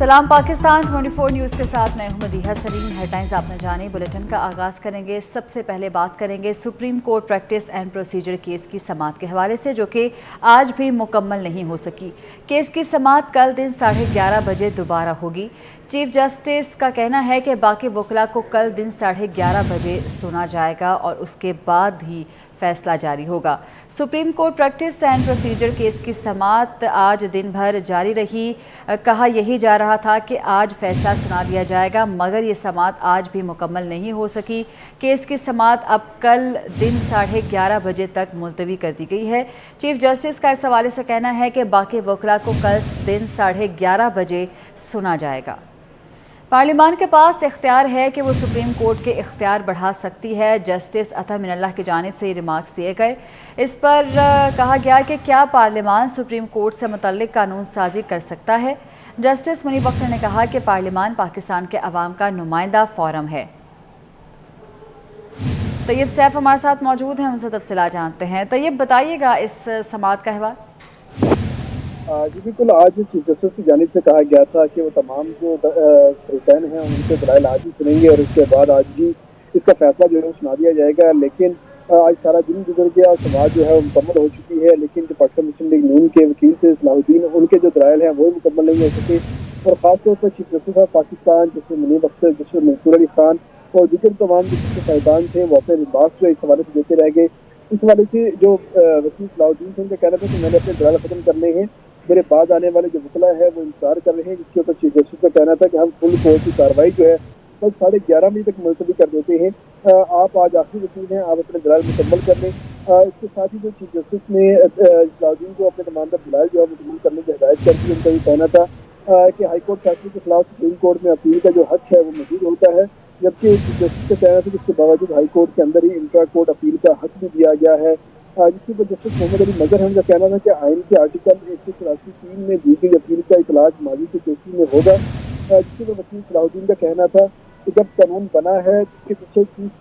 सलाम पाकिस्तान 24 न्यूज़ के साथ मैं हूं मदीहा सलीम। हेडलाइंस आपने जानी। बुलेटिन का आगाज़ करेंगे। सबसे पहले बात करेंगे supreme court practice and procedure case की समाअत के हवाले से, जो कि आज भी मुकम्मल नहीं हो सकी। केस की समाअत कल दिन 11:30 बजे दोबारा होगी। चीफ जस्टिस का कहना है कि बाकी वकला को कल दिन 11:30 बजे सुना जाएगा और उसके बाद ही फैसला जारी होगा। Supreme court practice and procedure case की समाअत आज दिन भर जारी रही। कहा यही जा रहा था कि आज फैसला सुना दिया जाएगा, मगर ये समाअत आज भी मुकम्मल नहीं हो सकी। केस की समाअत अब कल दिन 11:30 बजे तक मुलतवी कर दी गई है। चीफ जस्टिस का इस हवाले से कहना है कि बाकी वकला को कल दिन 11:30 बजे सुना जाएगा। पार्लियामान के पास इख्तियार है कि वो सुप्रीम कोर्ट के इख्तियार बढ़ा सकती है। जस्टिस अता मिनल्लाह की जानिब से ये रिमार्क्स दिए गए। इस पर कहा गया कि क्या पार्लियामान सुप्रीम कोर्ट से मुतल्लिक कानून साजी कर सकता है। जस्टिस मुनीब अख्तर ने कहा कि पार्लियामान पाकिस्तान के अवाम का नुमाइंदा फोरम है। तैयब सैफ हमारे साथ मौजूद हैं, उनसे तफसीलात जानते हैं। तैयब बताइएगा इस समाअत का अहवाल। जी बिल्कुल, आज चीफ जस्टिस की जानिब से कहा गया था कि वो तमाम जो फरीकैन हैं उनके दलाइल आज ही सुनेंगे और उसके बाद आज ही इसका फैसला जो है सुना दिया जाएगा। लेकिन आज सारा दिन गुजर गया और समाअत जो है वो मुकम्मल हो चुकी है, लेकिन जो पाकिस्तान मुस्लिम लीग नून के वकील से सलाहुद्दीन, उनके जो दलाइल हैं वो मुकम्मल नहीं हो सके। और ख़ासतौर पर chief justice of Pakistan justice Munib Akhtar, justice Mansoor Ali Khan और दीगर तमाम जो साहिबान थे वो अपने रिमार्क्स जो इस हवाले से देते रह गए। इस हवाले से जो वकील सलाहुद्दीन थे उनका कहना था कि मैंने अपने दलाइल ख़त्म करने हैं, मेरे बाद आने वाले जो वकला है वो इंतजार कर रहे हैं, जिसके ऊपर चीफ जस्टिस का कहना था कि हम फुल कोर्ट की कार्रवाई जो है कल 11:30 बजे तक मुलतवी कर देते हैं। आप आज आखिरी वकील हैं, आप अपने दलाइल मुकम्मल कर लें। इसके साथ ही जो चीफ जस्टिस ने सलाहुद्दीन को अपने तमाम दलाइल जो है मुकम्मल करने की हिदायत कर दी। उनका ये कहना था कि हाईकोर्ट फैसले के खिलाफ सुप्रीम कोर्ट में अपील का जो हक है वो मौजूद होता है, जबकि चीफ जस्टिस का कहना था कि इसके बावजूद हाईकोर्ट के अंदर ही इंट्रा कोर्ट अपील का हक भी दिया गया है। जिसके ऊपर जस्टिस मोहम्मद अली मजहर है, उनका कहना था कि आइन के आर्टिकल 183(3) में दी गई अपील का इतलाज माजी के केस में होगा। जिसके ऊपर वकील सलाहुद्दीन का कहना था कि जब कानून बना है कि पिछले 30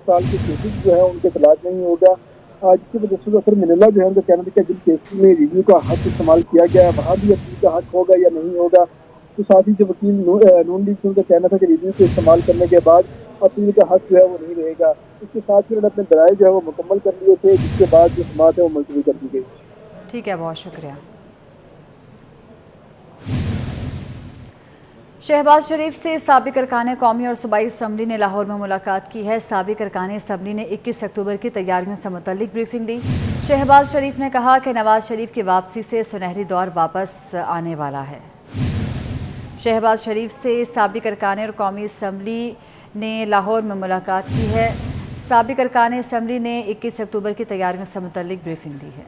साल के केसेस जो है उनके इतलाज नहीं होगा। जिसके ऊपर जस्टिस अतर मिनल्लाह जो है उनका कहना था कि जिन केस में रिव्यू का हक इस्तेमाल किया गया है वहाँ भी अपील का हक होगा या नहीं होगा। तो साथ ही जो वकील नून लीग से उनका कहना था कि रिव्यू को इस्तेमाल करने के बाद अपील का हक जो है वो नहीं रहेगा। इसके साथ ही उन्होंने अपने दलाइल जो है वो मुकम्मल कर लिए थे, जिसके बाद जो समाअत है वो मुलतवी कर दी गई। ठीक है, बहुत शुक्रिया। शहबाज शरीफ से साबिक अरकान कौमी और सूबाई असम्बली ने लाहौर में मुलाकात की है। साबिक अरकान असम्बली ने 21 अक्टूबर की तैयारियों से मुतल्लिक ब्रीफिंग दी। शहबाज शरीफ ने कहा कि नवाज शरीफ की वापसी से सुनहरी दौर वापस आने वाला है। शहबाज शरीफ से साबिक अरकान और कौमी असम्बली ने लाहौर में मुलाकात की है। साबिक अरकान असम्बली ने 21 अक्टूबर की तैयारियों से मुतल्लिक ब्रीफिंग दी है।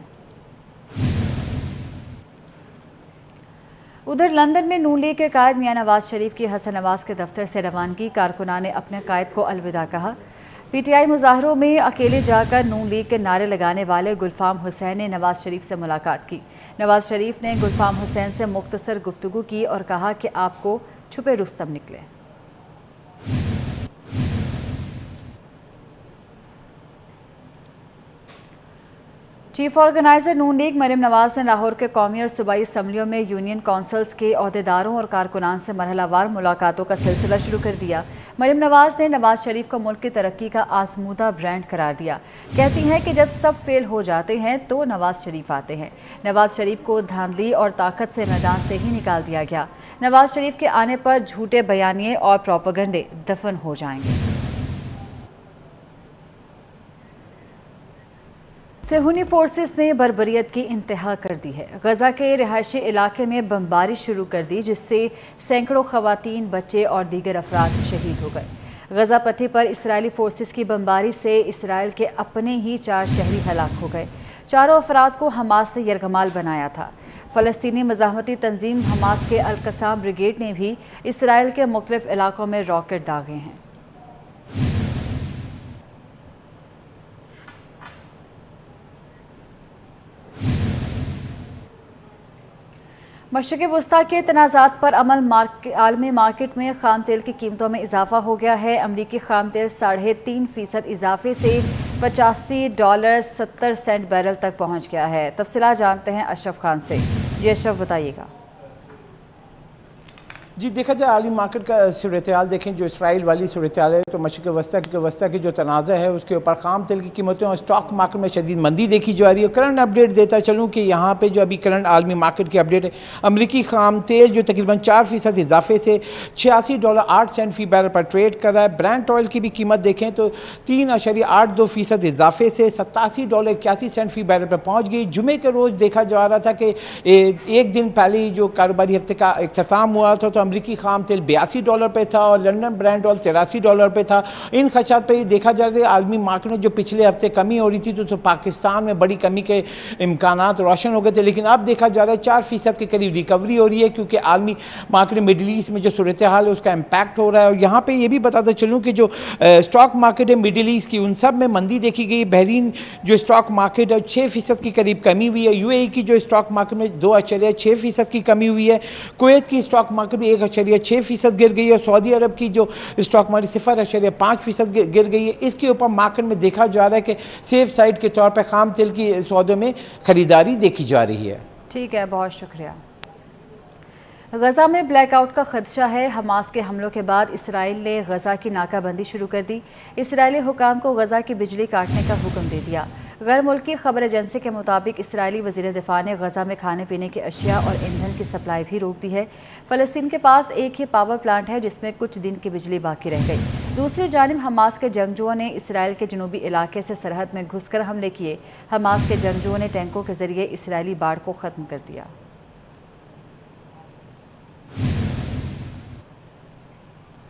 उधर लंदन में नून लीग के कायद मियां नवाज शरीफ की हसन नवाज के दफ्तर से रवानगी। कारकुनान ने अपने कायद को अलविदा कहा। पीटीआई मुजाहरों में अकेले जाकर नून लीग के नारे लगाने वाले गुलफाम हुसैन ने नवाज शरीफ से मुलाकात की। नवाज शरीफ ने गुलफाम हुसैन से मुख्तसर गुफ्तगू की और कहा कि आपको छुपे रुस्तम निकले। चीफ ऑर्गेनाइजर नून लीग मरियम नवाज ने लाहौर के कौमी और सूबाई असम्बलियों में यूनियन काउंसिल्स के अहदेदारों और कारकुनान से मरहलावार मुलाकातों का सिलसिला शुरू कर दिया। मरियम नवाज ने नवाज शरीफ को मुल्क की तरक्की का आजमूदा ब्रांड करार दिया। कहती हैं कि जब सब फेल हो जाते हैं तो नवाज शरीफ आते हैं। नवाज शरीफ को धांधली और ताकत से मैदान से ही निकाल दिया गया। नवाज शरीफ के आने पर झूठे बयानिए और प्रोपेगेंडे दफन हो जाएंगे। सेहूनी फोर्सेस ने बर्बरियत की इंतहा कर दी है। गजा के रिहायशी इलाके में बमबारी शुरू कर दी, जिससे सैकड़ों खवातीन, बच्चे और दीगर अफराद शहीद हो गए। गजा पट्टी पर इसराइली फोर्सेस की बमबारी से इसराइल के अपने ही 4 शहरी हलाक हो गए। चारों अफराद को हमास ने यरगमाल बनाया था। फ़लस्तीनी मज़ाहमती तंजीम हमास के अल-कसाम ब्रिगेड ने भी इसराइल के मुख्तलिफ इलाकों में रॉकेट दागे हैं। मशरिक़ वस्ता के तनाज़ात पर आलमी मार्केट में खाम तेल की कीमतों में इजाफा हो गया है। अमरीकी खाम तेल 3.5% इजाफे से $85.70 बैरल तक पहुँच गया है। तफसीलात जानते हैं अशरफ खान से। जी अशरफ, बताइएगा। جی دیکھا جائے عالمی مارکیٹ کا صورتحال دیکھیں، جو اسرائیل والی صورتحال ہے تو مشرق وسطی کی جو تنازع ہے اس کے اوپر خام تیل کی قیمتوں اور اسٹاک مارکیٹ میں شدید مندی دیکھی جا رہی ہے. کرنٹ اپڈیٹ دیتا چلوں کہ یہاں پہ جو ابھی کرنٹ عالمی مارکیٹ کی اپڈیٹ ہے، امریکی خام تیل جو تقریباً 4% اضافے سے $86.08 فی بیرل پر ٹریڈ کر رہا ہے. برینٹ آئل کی بھی قیمت دیکھیں تو 3.82% اضافے سے $87.81 فی بیرل پر پہنچ گئی. جمعے کے روز دیکھا جا رہا تھا کہ ایک دن پہلے ہی جو کاروباری ہفتے کا اختتام ہوا تھا تو امریکی خام تیل $82 پہ تھا اور لنڈن برینٹ آئل $83 پہ تھا. ان خدشات پہ یہ دیکھا جائے کہ عالمی مارکیٹ میں جو پچھلے ہفتے کمی ہو رہی تھی تو پاکستان میں بڑی کمی کے امکانات روشن ہو گئے تھے، لیکن اب دیکھا جا رہا ہے 4% کے قریب ریکوری ہو رہی ہے کیونکہ عالمی مارکیٹ مڈل ایسٹ میں جو صورتحال ہے اس کا امپیکٹ ہو رہا ہے. اور یہاں پہ یہ بھی بتاتا چلوں کہ جو اسٹاک مارکیٹ ہے مڈل ایسٹ کی ان سب میں مندی دیکھی گئی. بحرین جو اسٹاک مارکیٹ ہے 6% کی قریب کمی ہوئی ہے. یو اے ای کی جو اسٹاک مارکیٹ میں 2.6% کی کمی ہوئی ہے. کویت کی اسٹاک مارکیٹ میں 1.6% گر گئی ہے. سعودی عرب کی جو اسٹاک مارکیٹ 0.5% گر گئی ہے. اس کے اوپر مارکیٹ میں دیکھا جا رہا ہے کہ سیف سائڈ کے طور پہ خام تیل کی سودے میں خریداری دیکھی جا رہی ہے. ٹھیک ہے، بہت شکریہ. غزہ میں بلیک آؤٹ کا خدشہ ہے. حماس کے حملوں کے بعد اسرائیل نے غزہ کی ناکہ بندی شروع کر دی. اسرائیلی حکام کو غزہ کی بجلی کاٹنے کا حکم دے دیا. غیر ملکی خبر ایجنسی کے مطابق اسرائیلی وزیر دفاع نے غزہ میں کھانے پینے کی اشیاء اور ایندھن کی سپلائی بھی روک دی ہے. فلسطین کے پاس ایک ہی پاور پلانٹ ہے جس میں کچھ دن کی بجلی باقی رہ گئی. دوسری جانب حماس کے جنگجوؤں نے اسرائیل کے جنوبی علاقے سے سرحد میں گھس کر حملے کیے. حماس کے جنگجوؤں نے ٹینکوں کے ذریعے اسرائیلی باڑ کو ختم کر دیا.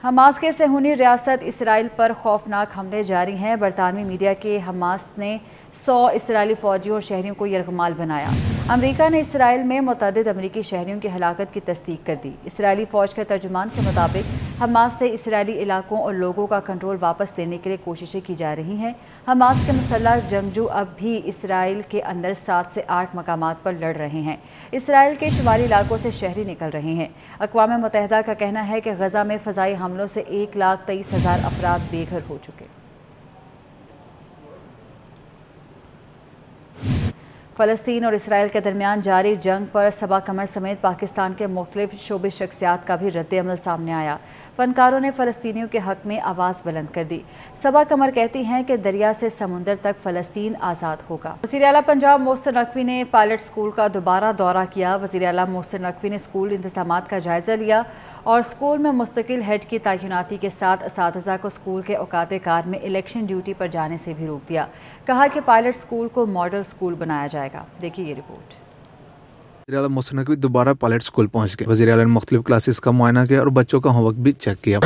حماس کے صہیونی ریاست اسرائیل پر خوفناک حملے جاری ہیں. برطانوی میڈیا کے حماس نے 100 اسرائیلی فوجیوں اور شہریوں کو یرغمال بنایا. امریکہ نے اسرائیل میں متعدد امریکی شہریوں کی ہلاکت کی تصدیق کر دی. اسرائیلی فوج کے ترجمان کے مطابق حماس سے اسرائیلی علاقوں اور لوگوں کا کنٹرول واپس لینے کے لیے کوششیں کی جا رہی ہیں. حماس کے مسلح جنگجو اب بھی اسرائیل کے اندر 7 سے 8 مقامات پر لڑ رہے ہیں. اسرائیل کے شمالی علاقوں سے شہری نکل رہے ہیں. اقوام متحدہ کا کہنا ہے کہ غزہ میں فضائی حملوں سے 1,23,000 افراد بے گھر ہو چکے. فلسطین اور اسرائیل کے درمیان جاری جنگ پر صبا قمر سمیت پاکستان کے مختلف شعبے شخصیات کا بھی رد عمل سامنے آیا. فنکاروں نے فلسطینیوں کے حق میں آواز بلند کر دی. صبا قمر کہتی ہیں کہ دریا سے سمندر تک فلسطین آزاد ہوگا. وزیر اعلیٰ پنجاب محسن نقوی نے پائلٹ اسکول کا دوبارہ دورہ کیا. وزیر اعلیٰ محسن نقوی نے اسکول انتظامات کا جائزہ لیا اور اسکول میں مستقل ہیڈ کی تعیناتی کے ساتھ اساتذہ کو اسکول کے اوقات کار میں الیکشن ڈیوٹی پر جانے سے بھی روک دیا. کہا کہ پائلٹ اسکول کو ماڈل اسکول بنایا جائے گا. دیکھیے یہ رپورٹ. وزیر اعلیٰ محسن نقوی دوبارہ پائلٹ اسکول پہنچ گئے. وزیر اعلیٰ نے مختلف کلاسز کا معائنہ کیا اور بچوں کا ہوم ورک بھی چیک کیا.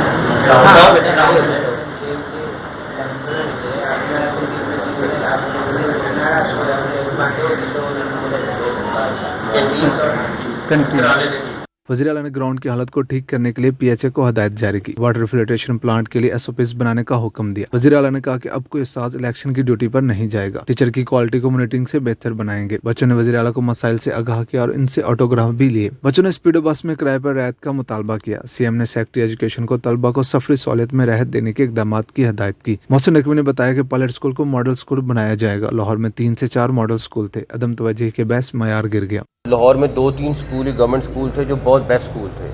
وزیر اعلیٰ نے گراؤنڈ کی حالت کو ٹھیک کرنے کے لیے پی ایچ اے کو ہدایت جاری کی. واٹر فلٹریشن پلانٹ کے لیے SOPs بنانے کا حکم دیا. وزیر اعلیٰ نے کہا کہ اب کوئی استاد الیکشن کی ڈیوٹی پر نہیں جائے گا. ٹیچر کی کوالٹی کو مانیٹرنگ سے بہتر بنائیں گے. بچوں نے وزیر اعلیٰ کو مسائل سے آگاہ کیا اور ان سے آٹوگراف بھی لیے. بچوں نے اسپیڈو بس میں کرائے پر رعایت کا مطالبہ کیا. CM نے سیکٹری ایجوکیشن کو طلبہ کو سفری سہولت میں راحت دینے کے اقدامات کی ہدایت کی. محسن نقوی نے بتایا کہ پائلٹ اسکول کو ماڈل اسکول بنایا جائے گا. لاہور میں 3 سے 4 ماڈل اسکول تھے. عدم توجہی کے باعث معیار گر گیا. لاہور میں 2-3 اسکول گورنمنٹ اسکول تھے جو بہت بیسٹ اسکول تھے.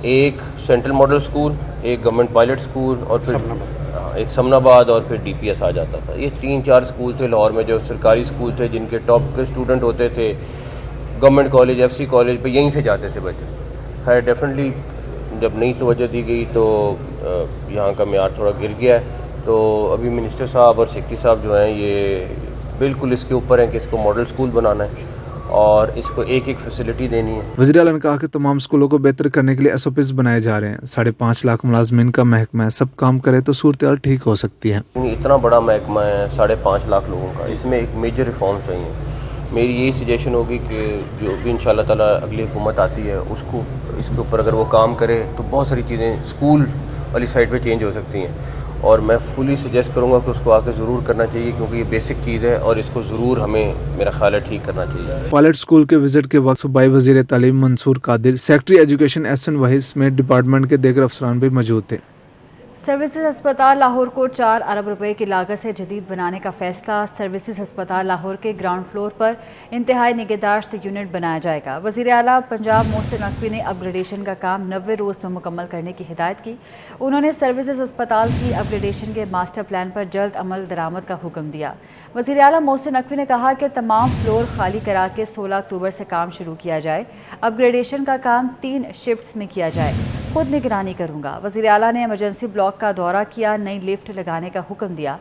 ایک سینٹرل ماڈل اسکول، ایک گورنمنٹ پائلٹ اسکول اور پھر ایک سمن آباد اور پھر DPS آ جاتا تھا. یہ 3-4 اسکول تھے لاہور میں جو سرکاری اسکول تھے جن کے ٹاپ کے اسٹوڈنٹ ہوتے تھے. گورنمنٹ کالج FC کالج پہ یہیں سے جاتے تھے بچے. خیر ڈیفینیٹلی جب نئی توجہ دی گئی تو یہاں کا معیار تھوڑا گر گیا ہے. تو ابھی منسٹر صاحب اور سیکرٹری صاحب جو ہیں یہ بالکل اس کے اوپر ہیں کہ اس کو ماڈل اسکول بنانا ہے اور اس کو ایک فیسلٹی دینی ہے. وزیر اعلیٰ نے کہا کہ تمام اسکولوں کو بہتر کرنے کے لیے SOPs بنائے جا رہے ہیں. 5.5 لاکھ ملازمین کا محکمہ ہے. سب کام کرے تو صورتحال ٹھیک ہو سکتی ہے. اتنا بڑا محکمہ ہے 5.5 لاکھ لوگوں کا، اس میں ایک میجر ریفارم چاہیے. میری یہی سجیشن ہوگی کہ جو بھی انشاءاللہ تعالیٰ اگلی حکومت آتی ہے اس کے اوپر اگر وہ کام کرے تو بہت ساری چیزیں اسکول والی سائڈ پہ چینج ہو سکتی ہیں. اور میں فلی سجیسٹ کروں گا کہ اس کو آ کے ضرور کرنا چاہیے کیونکہ یہ بیسک چیز ہے اور اس کو ضرور ہمیں میرا خیال ہے ٹھیک کرنا چاہیے. پائلٹ اسکول کے وزٹ کے وقت صوبائی وزیر تعلیم منصور قادر، سیکرٹری ایجوکیشن SN وحید سمیت ڈپارٹمنٹ کے دیگر افسران بھی موجود تھے. सर्विसेज अस्पताल लाहौर को 4 अरब रुपए की लागत से जदीद बनाने का फैसला। सर्विसेज अस्पताल लाहौर के ग्राउंड फ्लोर पर इंतहाई निगहदाश्त यूनिट बनाया जाएगा। वज़ीर आला पंजाब मोहसिन नकवी ने अपग्रेडेशन का काम 90 रोज़ में मुकम्मल करने की हिदायत की। उन्होंने सर्विसेज अस्पताल की अपग्रेडेशन के मास्टर प्लान पर जल्द अमल दरामद का हुक्म दिया। वज़ीर आला मोहसिन नकवी ने कहा कि तमाम फ्लोर खाली करा के 16 अक्टूबर से काम शुरू किया जाए। अपग्रेडेशन का काम 3 शिफ्ट्स में किया जाए। खुद निगरानी करूंगा। वज़ीर आला ने इमरजेंसी ब्लॉक का दौरा किया, नई लिफ्ट लगाने का हुक्म दिया।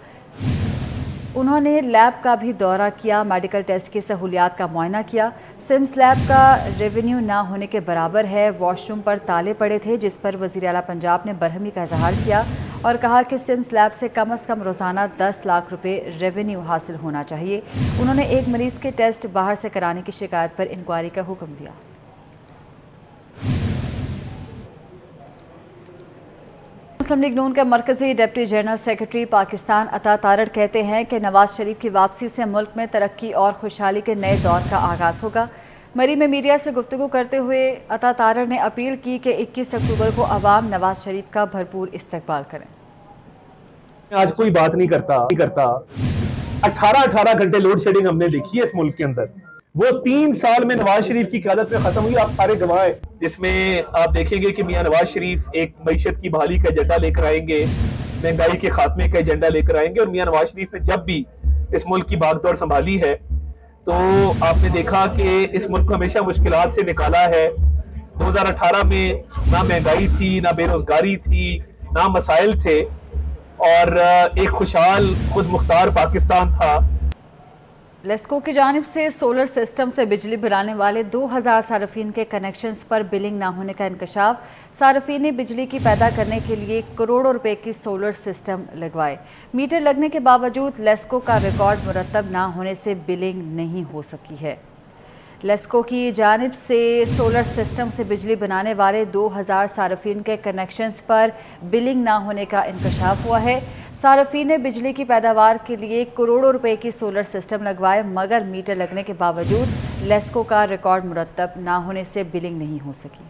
उन्होंने लैब का भी दौरा किया, मेडिकल टेस्ट की सहूलियात का मुआयना किया। सिम्स लैब का रेवेन्यू ना होने के बराबर है। वॉशरूम पर ताले पड़े थे, जिस पर वज़ीर आला पंजाब ने बरहमी का इजहार किया और कहा कि सिम्स लैब से कम रोज़ाना 10 लाख रुपए रेवेन्यू हासिल होना चाहिए। उन्होंने एक मरीज़ के टेस्ट बाहर से कराने की शिकायत पर इंक्वायरी का हुक्म दिया। मुस्लिम लीग नून के मरकजी डिप्टी जनरल सेक्रेटरी पाकिस्तान अता तारड़ कहते हैं कि नवाज शरीफ की वापसी से मुल्क में तरक्की और खुशहाली के नए दौर का आगाज़ होगा। मरी में मीडिया से गुफ्तगू करते हुए अता तारड़ ने अपील की कि 21 अक्टूबर को अवाम नवाज शरीफ का भरपूर इस्तकबाल करें। आज कोई बात नहीं करता 18 घंटे लोड शेडिंग हमने देखी है इस मुल्क के अंदर। वो 3 साल में नवाज शरीफ की क़यादत में खत्म हुई, आप सारे गवाह हैं। जिसमें आप देखेंगे कि मियां नवाज शरीफ एक मईशत की बहाली का एजेंडा लेकर आएंगे, महंगाई के खात्मे का एजेंडा लेकर आएंगे। और मियां नवाज शरीफ ने जब भी इस मुल्क की भागदौड़ संभाली है तो आपने देखा कि इस मुल्क को हमेशा मुश्किलात से निकाला है। 2018 में ना महंगाई थी, ना बेरोजगारी थी, ना मसाइल थे और एक खुशहाल खुद मुख्तार पाकिस्तान था। लेस्को की जानिब से सोलर सिस्टम से बिजली बनाने वाले 2000 सार्फिन के कनेक्शंस पर बिलिंग न होने का इंकशाफ। सार्फिन ने बिजली की पैदा करने के लिए करोड़ों रुपए की सोलर सिस्टम लगवाए। मीटर लगने के बावजूद लेस्को का रिकॉर्ड मुरतब न होने से बिलिंग नहीं हो सकी है। लेस्को की जानिब से सोलर सिस्टम से बिजली बनाने वाले 2000 सार्फिन के कनेक्शंस पर बिलिंग न होने का इंकशाफ हुआ है। सार्फिन ने बिजली की पैदावार के लिए करोड़ों रुपए की सोलर सिस्टम लगवाए, मगर मीटर लगने के बावजूद लेस्को का रिकॉर्ड मुरतब न होने से बिलिंग नहीं हो सकी।